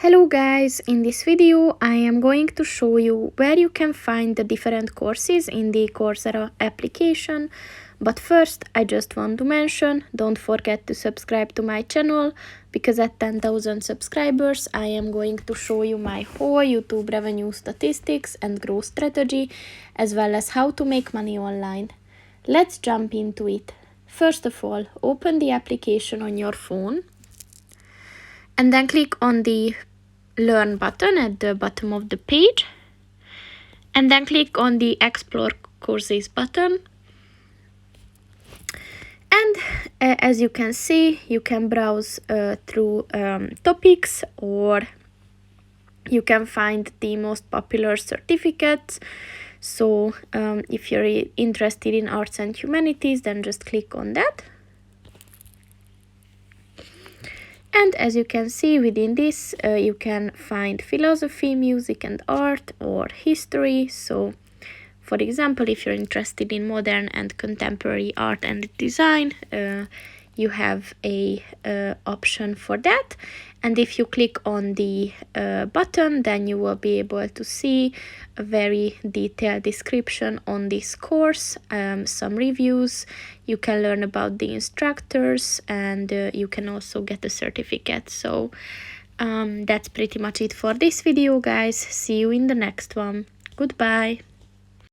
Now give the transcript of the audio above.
Hello guys, in this video I am going to show you where you can find the different courses in the Coursera application. But first I just want to mention, don't forget to subscribe to my channel, because at 10,000 subscribers I am going to show you my whole YouTube revenue statistics and growth strategy, as well as how to make money online. Let's jump into it. First of all, open the application on your phone and then click on the Learn button at the bottom of the page, and then click on the Explore Courses button. And as you can see, you can browse through topics, or you can find the most popular certificates. So if you're interested in arts and humanities, then just click on that. And as you can see, within this you can find philosophy, music and art, or history. So for example, if you're interested in modern and contemporary art and design, you have a option for that. And if you click on the button, then you will be able to see a very detailed description on this course, some reviews. You can learn about the instructors, and you can also get a certificate. So that's pretty much it for this video, guys. See you in the next one. Goodbye.